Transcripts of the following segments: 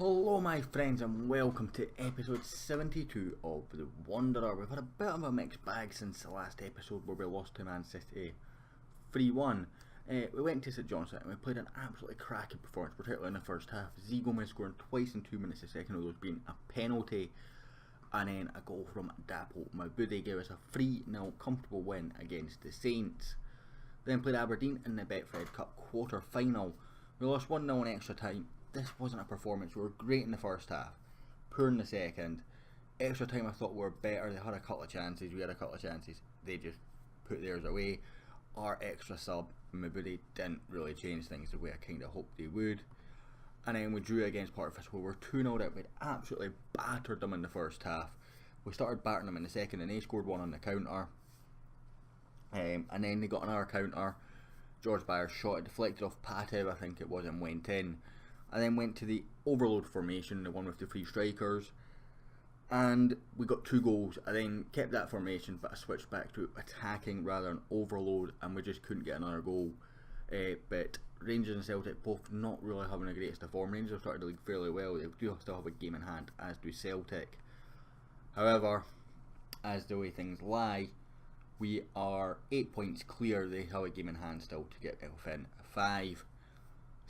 Hello my friends and welcome to episode 72 of The Wanderer. We've had a bit of a mixed bag since the last episode where we lost to Man City 3-1. We went to St John's and we played an absolutely cracking performance, particularly in the first half. Gomez scoring twice in 2 minutes, the second of those being a penalty, and then a goal from Dapo Mabudi gave us a 3-0 comfortable win against the Saints. Then played Aberdeen in the Betfred Cup quarter final. We lost 1-0 in extra time. This wasn't a performance. We were great in the first half, poor in the second. Extra time I thought we were better. They had a couple of chances, we had a couple of chances. They just put theirs away. Our extra sub, Mabudi, didn't really change things the way I kind of hoped they would. And then we drew against Portfish where we were 2-0 out. We'd absolutely battered them in the first half. We started battering them in the second and they scored one on the counter. And then they got another counter. George Byers shot it, deflected off Patev, I think it was, and went in. And then went to the overload formation, the one with the three strikers, and we got 2 goals. I then kept that formation, but I switched back to attacking rather than overload, and we just couldn't get another goal. But Rangers and Celtic both not really having the greatest of form. Rangers have started the league fairly well. They do still have a game in hand, as do Celtic. However, as the way things lie, we are 8 points clear. They have a game in hand still to get within 5.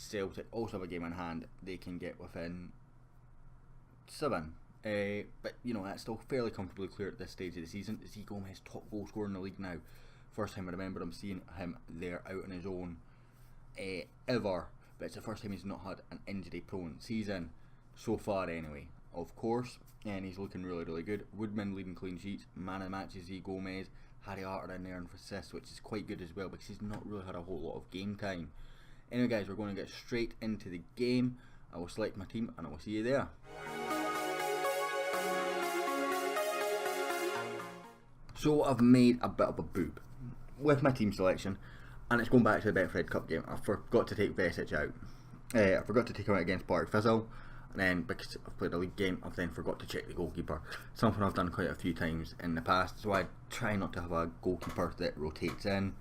Celtic also have a game in hand. They can get within 7. But you know, that's still fairly comfortably clear at this stage of the season. Gomez, top goal scorer in the league now. First time I remember I'm seeing him there out on his own ever. But it's the first time he's not had an injury prone season so far anyway, of course. And he's looking really good. Woodman leading clean sheets. Man of the match is Gomez. Harry Arter in there and for assists, which is quite good as well because he's not really had a whole lot of game time. Anyway guys, we're going to get straight into the game. I will select my team and I will see you there. So I've made a bit of a boob with my team selection, and it's going back to the Betfred Cup game. I forgot to take Vesic out. I forgot to take him out against Partick Thistle, and then because I've played a league game, I've then forgot to check the goalkeeper. Something I've done quite a few times in the past, so I try not to have a goalkeeper that rotates in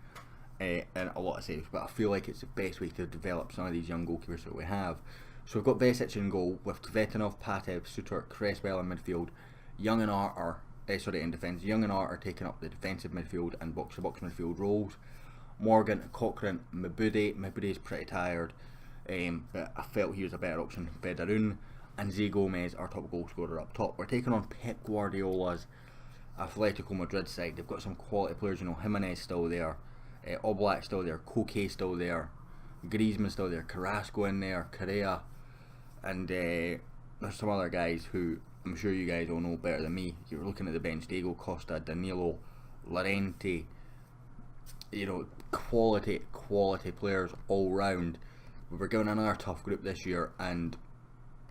a lot of saves, but I feel like it's the best way to develop some of these young goalkeepers that we have. So we've got Vesic in goal with Tvetanov, Patev, Suter, Cresswell in midfield, Young and Arter, in defence. Young and Arter taking up the defensive midfield and box-to-box midfield roles. Morgan, Cochrane, Mabudi's pretty tired, but I felt he was a better option than Federun. And Gomez, our top goal scorer, up top. We're taking on Pep Guardiola's Atletico Madrid side. They've got some quality players, you know, Jimenez still there, Oblak still there, Koke still there, Griezmann still there, Carrasco in there, Correa, and there's some other guys who I'm sure you guys all know better than me. You're looking at the bench: Diego Costa, Danilo, Llorente. You know, quality players all round. We're going another tough group this year, and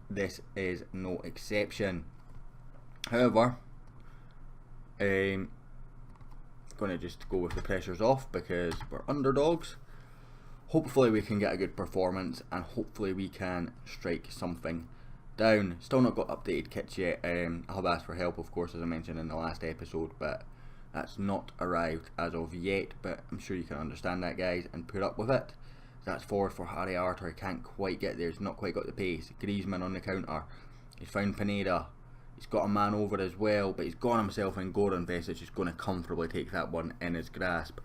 this is no exception. However, going to just go with the pressures off because we're underdogs. Hopefully we can get a good performance and hopefully we can strike something down. Still not got updated kits yet. I have asked for help, of course, as I mentioned in the last episode, but that's not arrived as of yet. But I'm sure you can understand that, guys, and put up with it. That's forward for Harry Arter. He can't quite get there. He's not quite got the pace. Griezmann on the counter. He's found Pineda. He's got a man over as well, but he's gone himself, and Goran Vesic is going to comfortably take that one in his grasp.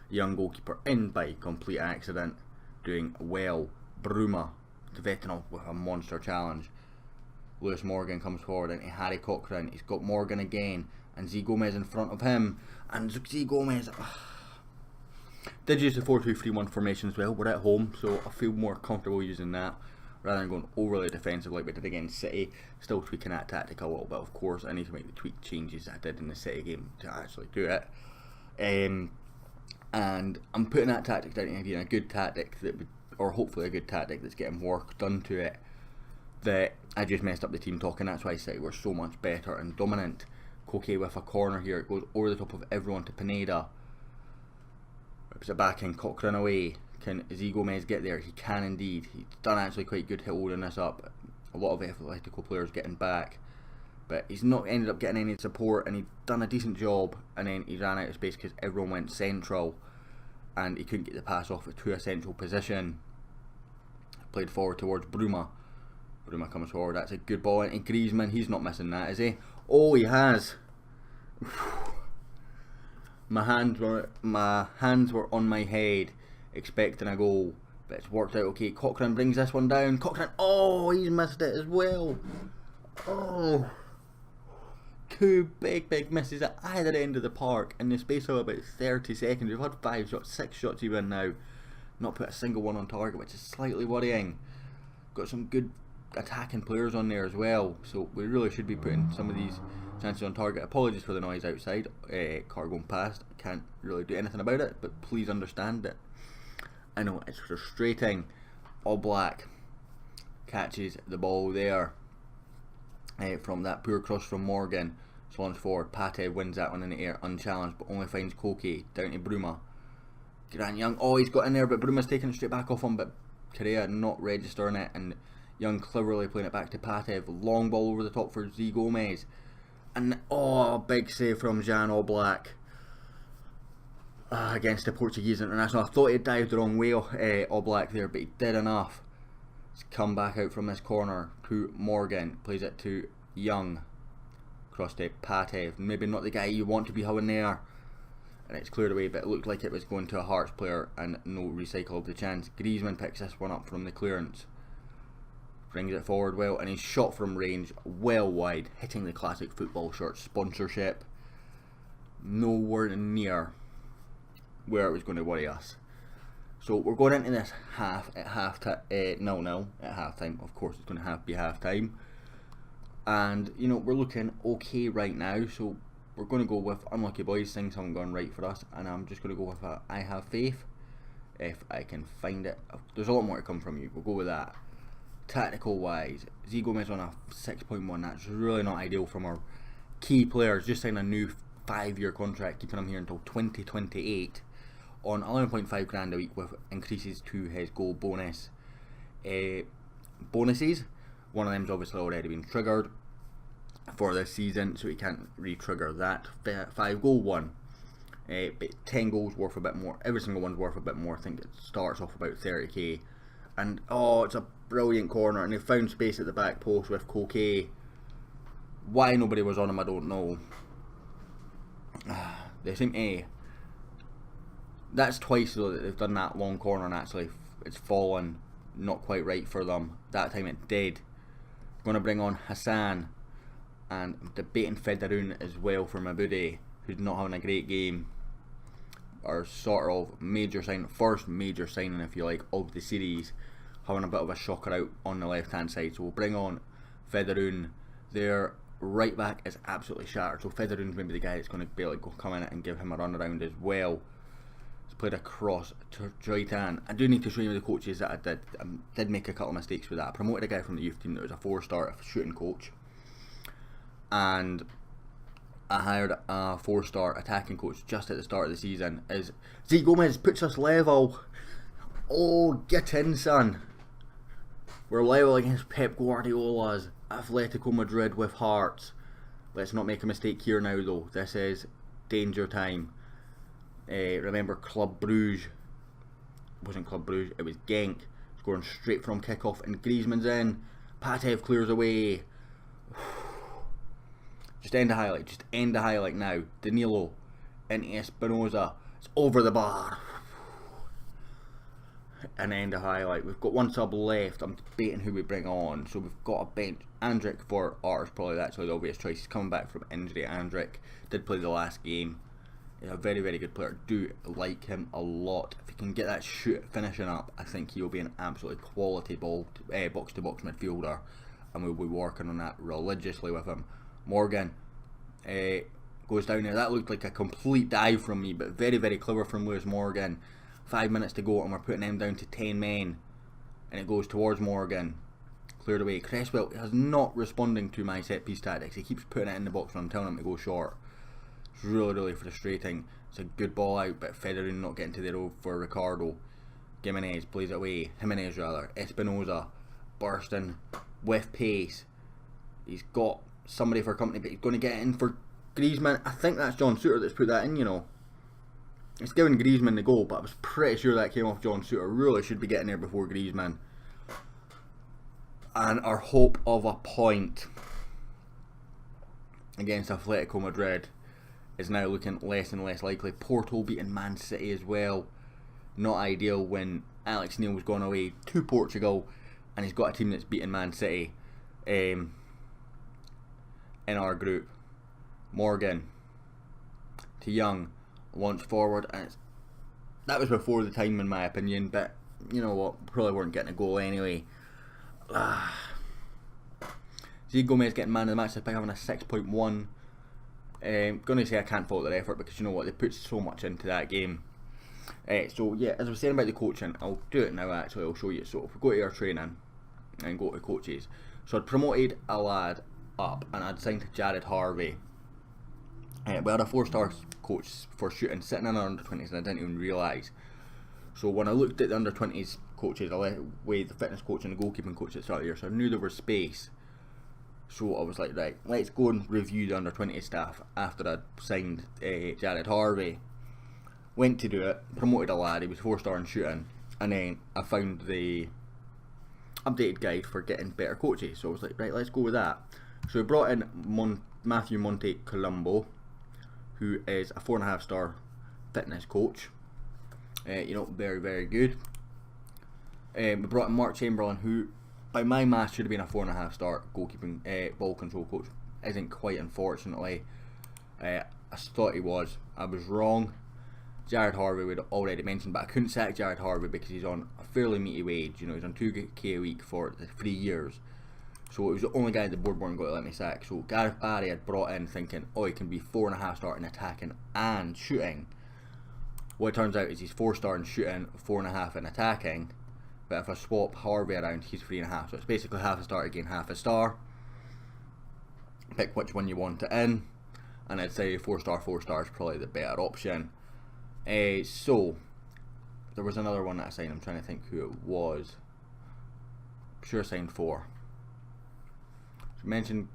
Young goalkeeper in by complete accident, doing well. Bruma, Tvetanov with a monster challenge. Lewis Morgan comes forward into Harry Cochrane. He's got Morgan again, and Gomez in front of him. And Gomez did use the 4-2-3-1 formation as well. We're at home, so I feel more comfortable using that rather than going overly defensive like we did against City. Still tweaking that tactic a little bit, of course. I need to make the tweak changes I did in the City game to actually do it. And I'm putting that tactic down to being a good tactic, or hopefully a good tactic that's getting work done to it. That I just messed up the team talking. That's why City were so much better and dominant. Koke with a corner here. It goes over the top of everyone to Pineda. Rips it back in. Cochrane away. Can Gomez get there? He can indeed. He's done actually quite good holding this up. A lot of Atletico players getting back, but he's not ended up getting any support, and he'd done a decent job, and then he ran out of space because everyone went central and he couldn't get the pass off to a central position. Played forward towards Bruma. Bruma comes forward. That's a good ball into Griezmann. He's not missing that, is he? Oh, he has. My hands were on my head, expecting a goal, but it's worked out okay. Cochrane brings this one down. Cochrane, oh, he's missed it as well. Oh, two big misses at either end of the park in the space of about 30 seconds. We've had 5 shots, 6 shots even now. Not put a single one on target, which is slightly worrying. Got some good attacking players on there as well, so we really should be putting some of these chances on target. Apologies for the noise outside. Car going past. Can't really do anything about it, but please understand it. I know it's frustrating. All Black catches the ball there from that poor cross from Morgan. Slons forward. Pate wins that one in the air unchallenged, but only finds Koke down to Bruma. Grant Young, oh, he's got in there, but Bruma's taking it straight back off him, but Correa not registering it, and Young cleverly playing it back to Patev. Long ball over the top for Z Gomez. And oh, big save from Jan Oblak against the Portuguese international. I thought he dived the wrong way, Oblak there, but he did enough. He's come back out from this corner to Morgan. Plays it to Young. Cross to Patev. Maybe not the guy you want to be having there. And it's cleared away, but it looked like it was going to a Hearts player and no recycle of the chance. Griezmann picks this one up from the clearance. Brings it forward well, and he's shot from range well wide, hitting the classic football shirt sponsorship. Nowhere near where it was going to worry us. So we're going into this half at 0-0 at half time. Of course, it's going to be half time, and you know we're looking okay right now. So we're going to go with unlucky boys. Things haven't gone right for us, and I'm just going to go with I have faith. If I can find it, there's a lot more to come from you. We'll go with that. Tactical wise, Z Gomez on a 6.1. That's really not ideal from our key players. Just signed a new 5-year contract, keeping him here until 2028 on 11.5 grand a week with increases to his goal bonus. Bonuses, one of them's obviously already been triggered for this season, so he can't re-trigger that 5-goal one. But 10 goals worth a bit more. Every single one's worth a bit more. I think it starts off about 30k. And oh, it's a brilliant corner, and they found space at the back post with Koke. Why nobody was on him, I don't know. They seem to. That's twice though that they've done that long corner, and actually it's fallen not quite right for them. That time it did. Going to bring on Hassan, and debating Federun as well for Mabude, who's not having a great game. Our sort of major sign, first major signing if you like of the series, having a bit of a shocker out on the left hand side. So we'll bring on Federun. Their right back is absolutely shattered, so Federun's maybe the guy that's going to be able to come in and give him a run around as well. He's played across to Joytan. I do need to show you the coaches that I did make a couple of mistakes with that. I promoted a guy from the youth team that was a 4-star shooting coach, and I hired a 4-star attacking coach just at the start of the season. As Z Gomez puts us level. Oh, get in, son. We're level against Pep Guardiola's Atletico Madrid with Hearts. Let's not make a mistake here now though. This is danger time. Remember Club Brugge. It wasn't Club Brugge, it was Genk. Scoring straight from kickoff, and Griezmann's in. Patev clears away. Just end the highlight. Just end the highlight now. Danilo into Espinosa. It's over the bar. And end the highlight. We've got one sub left. I'm debating who we bring on. So we've got a bench. Andrick for ours, probably actually the obvious choice. He's coming back from injury. Andrick did play the last game. He's a very, very good player. Do like him a lot. If he can get that shoot finishing up, I think he'll be an absolutely quality box-to-box midfielder, and we'll be working on that religiously with him. Morgan goes down there. That looked like a complete dive from me, but very, very clever from Lewis Morgan. 5 minutes to go, and we're putting them down to 10 men, and it goes towards Morgan. Cleared away. Cresswell is not responding to my set piece tactics. He keeps putting it in the box when I'm telling him to go short. It's really, really frustrating. It's a good ball out, but Federer not getting to the road for Ricardo. Jimenez plays it away. Jimenez rather. Espinosa bursting with pace. He's got somebody for company, but he's going to get in for Griezmann. I think that's John Suter that's put that in, you know. It's giving Griezmann the goal, but I was pretty sure that came off John Suter. Really should be getting there before Griezmann. And our hope of a point against Atletico Madrid is now looking less and less likely. Porto beating Man City as well. Not ideal when Alex Neil was gone away to Portugal and he's got a team that's beating Man City in our group. Morgan to Young, launch forward, and that was before the time in my opinion, but you know what, probably weren't getting a goal anyway. Z Gomez getting man of the match by having a 6.1. Gonna say I can't fault their effort because you know what, they put so much into that game. So yeah, as I was saying about the coaching, I'll do it now actually, I'll show you. So if we go to our training and go to coaches, so I'd promoted a lad up and I'd signed Jared Harvey. We had a 4-star coach for shooting sitting in our under-20s and I didn't even realise. So when I looked at the under-20s coaches, I weighed the fitness coach and the goalkeeping coach at the start of the year, so I knew there was space. So I was like, right, let's go and review the under-20 staff after I'd signed Jared Harvey. Went to do it, promoted a lad, he was 4-star in shooting, and then I found the updated guide for getting better coaches. So I was like, right, let's go with that. So we brought in Matthew Monte Colombo, who is a 4.5-star fitness coach. You know, very, very good. We brought in Mark Chamberlain, who by my math should have been a 4.5-star goalkeeping ball control coach. Isn't quite, unfortunately. I thought he was. I was wrong. Jared Harvey we'd already mentioned, but I couldn't sack Jared Harvey because he's on a fairly meaty wage. You know, he's on 2k a week for the 3 years. So it was the only guy the board weren't going to let me sack. So Gareth Barry had brought in thinking, oh, he can be 4.5-star in attacking and shooting. What it turns out is he's 4-star in shooting, 4.5 in attacking. But if I swap Harvey around, he's 3.5. So it's basically half a star to gain half a star. Pick which one you want it in. And I'd say 4-star is probably the better option. So there was another one that I signed. I'm trying to think who it was. I'm sure I signed 4. So mentioned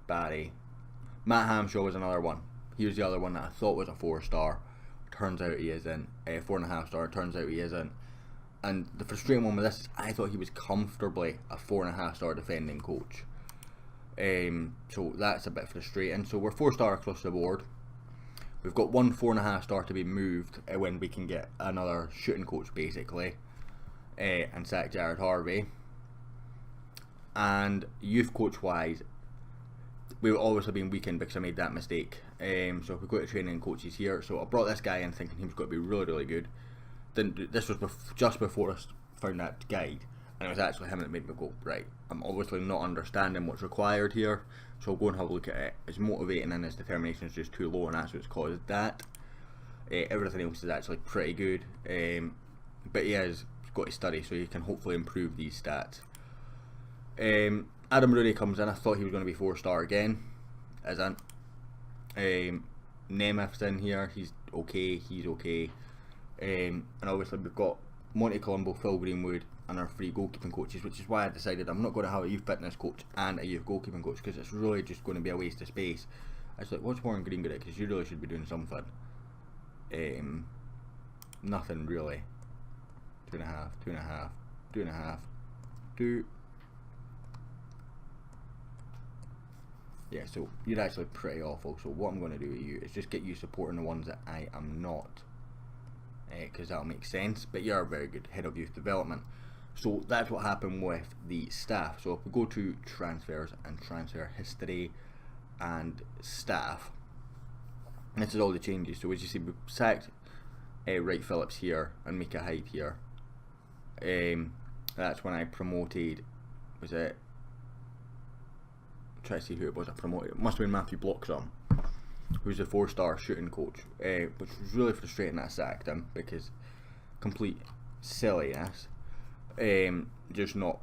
Barry. Matt Hamshaw was another one. He was the other one that I thought was a 4-star. Turns out he isn't. 4.5-star. Turns out he isn't. And the frustrating one with this is I thought he was comfortably a 4.5-star defending coach. So that's a bit frustrating. So we're 4-star across the board. We've got one 4.5-star to be moved when we can get another shooting coach basically, and sack Jared Harvey. And youth coach wise, we've obviously been weakened because I made that mistake. So if we go to training coaches here, so I brought this guy in thinking he was going to be really, really good. This was just before I found that guide, and it was actually him that made me go, right, I'm obviously not understanding what's required here, so I'll go and have a look at it. His motivating and his determination is just too low, and that's what's caused that. Everything else is actually pretty good, but he has got to study, so he can hopefully improve these stats. Adam Rooney comes in. I thought he was going to be 4-star again, isn't. Nemeth's in here, he's okay, and obviously we've got Monte Colombo, Phil Greenwood, and our 3 goalkeeping coaches, which is why I decided I'm not going to have a youth fitness coach and a youth goalkeeping coach because it's really just going to be a waste of space. I was like, what's Warren Green good at? Because you really should be doing something. Nothing really. 2.5, 2.5. Yeah, so you're actually pretty awful. So what I'm going to do with you is just get you supporting the ones that I am not, because that'll make sense. But you're very good, head of youth development. So that's what happened with the staff. So if we go to transfers and transfer history and staff, this is all the changes. So as you see, we sacked Wright Phillips here and Mika Hyde here. That's when I promoted, was it? Try to see who it was I promoted. It must have been Matthew Bloxham, who's the 4-star shooting coach, which was really frustrating that I sacked him because complete silliness. Just not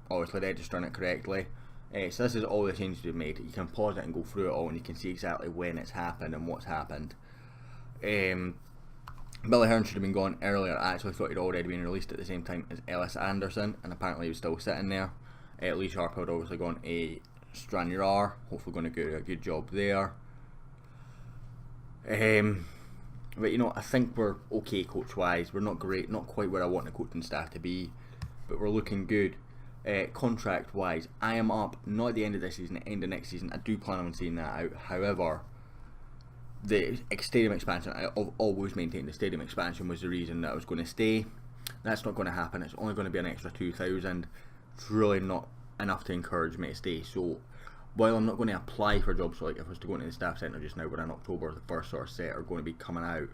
obviously registering it correctly. So this is all the changes we've made. You can pause it and go through it all, and you can see exactly when it's happened and what's happened. Billy Hearn should have been gone earlier. I actually thought he'd already been released at the same time as Ellis Anderson, and apparently he was still sitting there. Lee Sharp had obviously gone a Stranyar, hopefully going to do a good job there. But you know, I think we're okay coach wise. We're not great, not quite where I want the coaching staff to be, but we're looking good. contract wise, I am up not at the end of this season, at the end of next season. I do plan on seeing that out. However, the stadium expansion, I've always maintained the stadium expansion was the reason that I was going to stay. That's not going to happen. It's only going to be an extra 2,000. It's really not enough to encourage me to stay. So while I'm not going to apply for jobs, so like if I was to go into the staff centre just now, we're in October, the first sort of set are going to be coming out.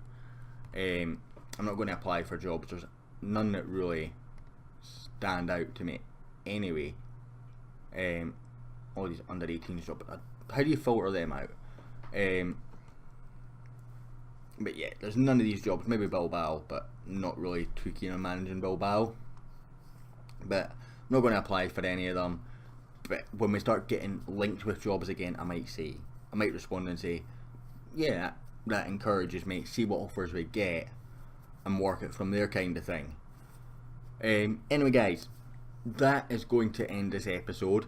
I'm not going to apply for jobs. There's none that really stand out to me anyway. All these under 18s jobs, how do you filter them out? But yeah, there's none of these jobs. Maybe Bilbao, but not really too keen on managing Bilbao. But I'm not going to apply for any of them. But when we start getting linked with jobs again, I might respond and say, yeah, that encourages me. See what offers we get and work it from there, kind of thing. Anyway, guys, that is going to end this episode.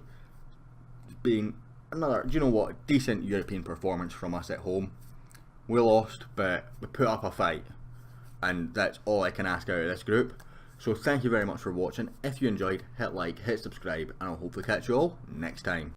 Being another, do you know what, decent European performance from us at home. We lost, but we put up a fight, and that's all I can ask out of this group. So thank you very much for watching. If you enjoyed, hit like, hit subscribe, and I'll hopefully catch you all next time.